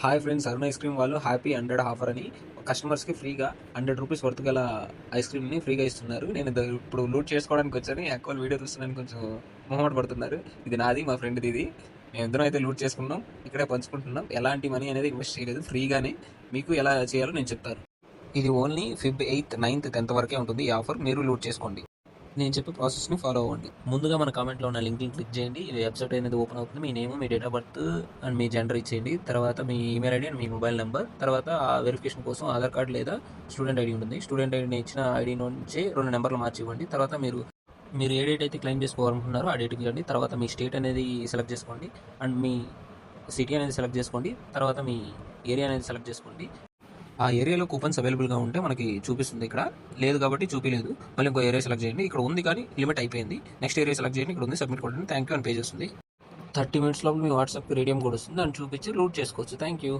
Hi friends, Arun ice cream వాళ్ళు happy 100 offer అని కస్టమర్స్కి ఫ్రీగా 100 రూపీస్ వర్త్ గల ఐస్ క్రీమ్ని ఫ్రీగా ఇస్తున్నారు. నేను ఇప్పుడు లూట్ చేసుకోవడానికి వచ్చాను. యాక్చువల్ వీడియో చూస్తున్నాను, కొంచెం మొహమాట పడుతున్నారు. ఇది నాది, మా ఫ్రెండ్ది ఇది. మేమిద్దరం అయితే లూట్ చేసుకున్నాం, ఇక్కడే పంచుకుంటున్నాం. ఎలాంటి మనీ అనేది ఇన్వెస్ట్ చేయలేదు, ఫ్రీగానే మీకు ఎలా చేయాలో నేను చెప్తాను. ఇది only Feb 8th 9th 10th వరకే ఉంటుంది ఈ ఆఫర్. మీరు లూట్ చేసుకోండి. నేను చెప్పే ప్రాసెస్ని ఫాలో అవ్వండి. ముందుగా మన కామెంట్లో ఉన్న లింక్ని క్లిక్ చేయండి. ఈ వెబ్సైట్ అనేది ఓపెన్ అవుతుంది. మీ నేమ్, మీ డేట్ ఆఫ్ బర్త్ అండ్ మీ జెండర్ ఇచ్చేయండి. తర్వాత మీ ఈమెయిల్ ఐడి అండ్ మీ మొబైల్ నెంబర్. తర్వాత ఆ వెరిఫికేషన్ కోసం ఆధార్ కార్డ్ లేదా స్టూడెంట్ ఐడి ఉంటుంది. స్టూడెంట్ ఐడిని ఇచ్చిన ఐడి నుంచి 2 నెంబర్లు మార్చి ఇవ్వండి. తర్వాత మీరు ఏ డేట్ అయితే క్లెయిమ్ చేసుకోవాలనుకుంటున్నారో ఆ డేట్కి ఇవ్వండి. తర్వాత మీ స్టేట్ అనేది సెలెక్ట్ చేసుకోండి అండ్ మీ సిటీ అనేది సెలెక్ట్ చేసుకోండి. తర్వాత మీ ఏరియా అనేది సెలెక్ట్ చేసుకోండి. ఆ ఏరియాలో కూపన్స్ అవైలబుల్గా ఉంటే మనకి చూపిస్తుంది. ఇక్కడ లేదు కాబట్టి చూపించలేదు. మళ్ళీ ఇంకో ఏరియా సెలెక్ట్ చేయండి. ఇక్కడ ఉంది కానీ లిమిట్ అయిపోయింది. నెక్స్ట్ ఏరియా సెలెక్ట్ చేయండి. ఇక్కడ ఉంది, సబ్మిట్ కొట్టండి. థ్యాంక్ యూ అని పే చేస్తుంది. 30 minutes లోపు మీ వాట్సాప్కి రేడియం కూడా వస్తుంది. దాన్ని చూపించి లూట్ చేసుకోవచ్చు. Thank you.